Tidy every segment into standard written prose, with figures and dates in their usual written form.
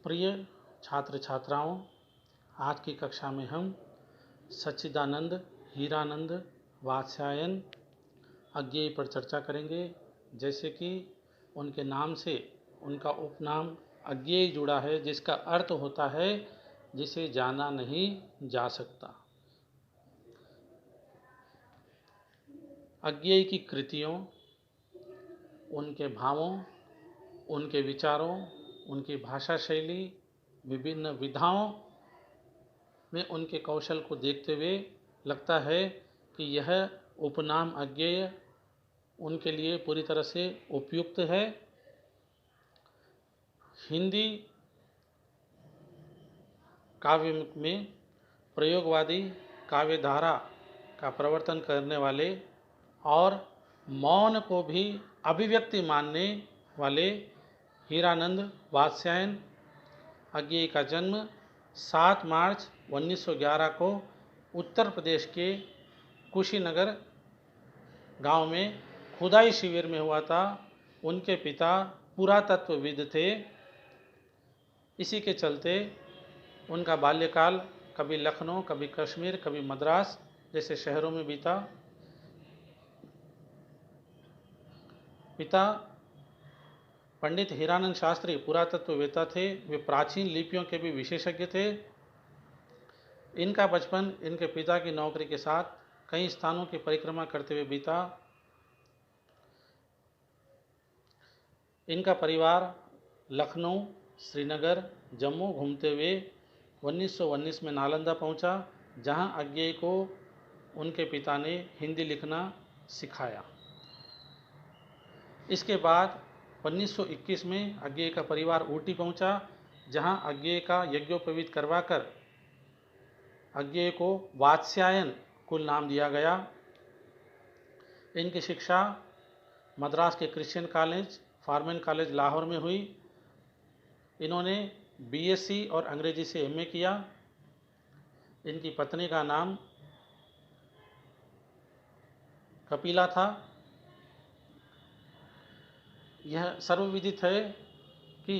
प्रिय छात्र छात्राओं, आज की कक्षा में हम सच्चिदानंद, हीरानंद, वात्स्यायन, अज्ञेय पर चर्चा करेंगे। जैसे कि उनके नाम से उनका उपनाम अज्ञेय जुड़ा है, जिसका अर्थ होता है जिसे जाना नहीं जा सकता। अज्ञेय की कृतियों, उनके भावों, उनके विचारों, उनकी भाषा शैली, विभिन्न विधाओं में उनके कौशल को देखते हुए लगता है कि यह उपनाम अज्ञेय उनके लिए पूरी तरह से उपयुक्त है। हिंदी काव्य में प्रयोगवादी काव्यधारा का प्रवर्तन करने वाले और मौन को भी अभिव्यक्ति मानने वाले हीरानंद वात्स्यायन अज्ञेय का जन्म 7 मार्च 1911 को उत्तर प्रदेश के कुशीनगर गांव में खुदाई शिविर में हुआ था। उनके पिता पुरातत्वविद थे। इसी के चलते उनका बाल्यकाल कभी लखनऊ, कभी कश्मीर, कभी मद्रास जैसे शहरों में बीता। पिता पंडित हीरानंद शास्त्री पुरातत्ववेत्ता थे। वे प्राचीन लिपियों के भी विशेषज्ञ थे। इनका बचपन इनके पिता की नौकरी के साथ कई स्थानों की परिक्रमा करते हुए बीता। इनका परिवार लखनऊ, श्रीनगर, जम्मू घूमते हुए 1919 में नालंदा पहुंचा, जहां अज्ञेय को उनके पिता ने हिंदी लिखना सिखाया। इसके बाद 1921 में अज्ञेय का परिवार ऊटी पहुंचा, जहां अज्ञेय का यज्ञोपवीत करवाकर अज्ञेय को वात्स्यायन कुल नाम दिया गया। इनकी शिक्षा मद्रास के क्रिश्चियन कॉलेज, फार्मन कॉलेज लाहौर में हुई। इन्होंने बीएससी और अंग्रेजी से एमए किया। इनकी पत्नी का नाम कपिला था। यह सर्वविदित है कि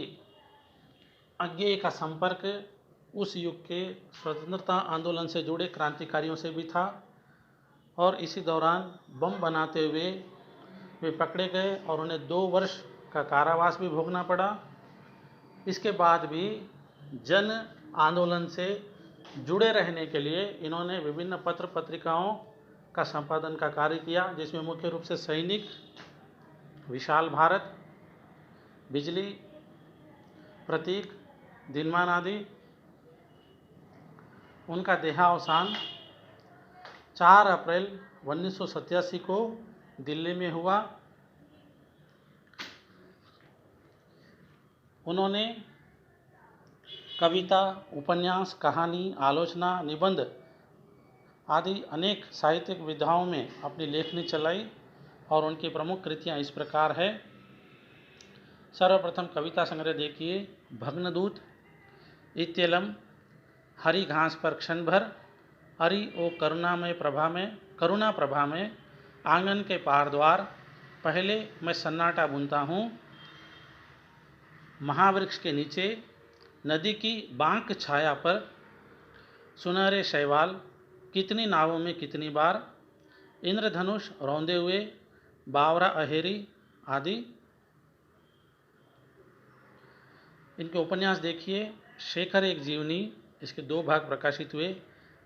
अज्ञेय का संपर्क उस युग के स्वतंत्रता आंदोलन से जुड़े क्रांतिकारियों से भी था और इसी दौरान बम बनाते हुए वे पकड़े गए और उन्हें 2 वर्ष का कारावास भी भोगना पड़ा। इसके बाद भी जन आंदोलन से जुड़े रहने के लिए इन्होंने विभिन्न पत्र पत्रिकाओं का संपादन का कार्य किया, जिसमें मुख्य रूप से सैनिक, विशाल भारत, बिजली, प्रतीक, दिनमान आदि। उनका देहावसान 4 अप्रैल 1987 को दिल्ली में हुआ। उन्होंने कविता, उपन्यास, कहानी, आलोचना, निबंध आदि अनेक साहित्यिक विधाओं में अपनी लेखनी चलाई और उनकी प्रमुख कृतियां इस प्रकार है। सर्वप्रथम कविता संग्रह देखिए, भग्नदूत, इत्यलम, हरी घास पर क्षण भर, हरि ओ करुणा प्रभा में, आंगन के पार द्वार, पहले मैं सन्नाटा बुनता हूँ, महावृक्ष के नीचे, नदी की बांक छाया पर, सुनहरे शैवाल, कितनी नावों में कितनी बार, इंद्रधनुष रौंदे हुए, बावरा अहेरी आदि। इनके उपन्यास देखिए, शेखर एक जीवनी, इसके 2 भाग प्रकाशित हुए,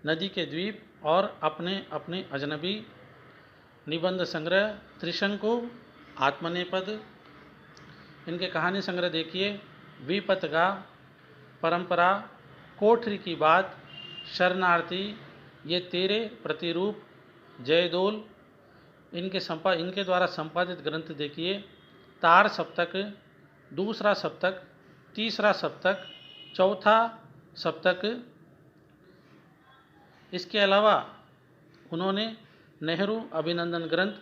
नदी के द्वीप और अपने अपने अजनबी, निबंध संग्रह त्रिशंकु, आत्मनेपद। इनके कहानी संग्रह देखिए, विपतगा, परंपरा, कोठरी की बात, शरणार्थी, ये तेरे प्रतिरूप, जयदोल। इनके द्वारा संपादित ग्रंथ देखिए, तार सप्तक, दूसरा सप्तक, तीसरा सप्तक, चौथा सप्तक। इसके अलावा उन्होंने नेहरू अभिनंदन ग्रंथ,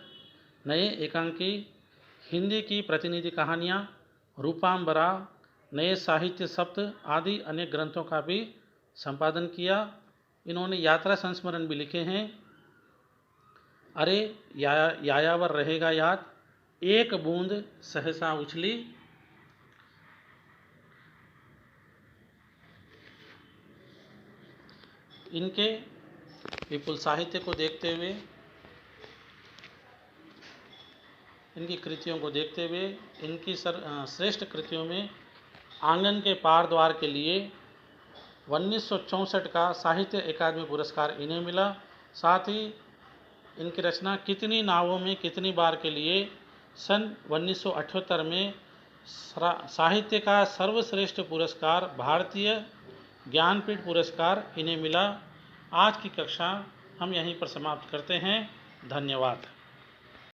नए एकांकी, हिंदी की प्रतिनिधि कहानियाँ, रूपांबरा, नए साहित्य सप्त आदि अनेक ग्रंथों का भी संपादन किया। इन्होंने यात्रा संस्मरण भी लिखे हैं। अरे यायावर रहेगा याद, एक बूंद सहसा उछली, इनके विपुल साहित्य को देखते हुए, इनकी कृतियों को देखते हुए, इनकी श्रेष्ठ कृतियों में आंगन के पार द्वार के लिए 1964 का साहित्य अकादमी पुरस्कार इन्हें मिला। साथ ही इनकी रचना कितनी नावों में कितनी बार के लिए सन 1978 में साहित्य का सर्वश्रेष्ठ पुरस्कार भारतीय ज्ञानपीठ पुरस्कार इन्हें मिला। आज की कक्षा हम यहीं पर समाप्त करते हैं। धन्यवाद।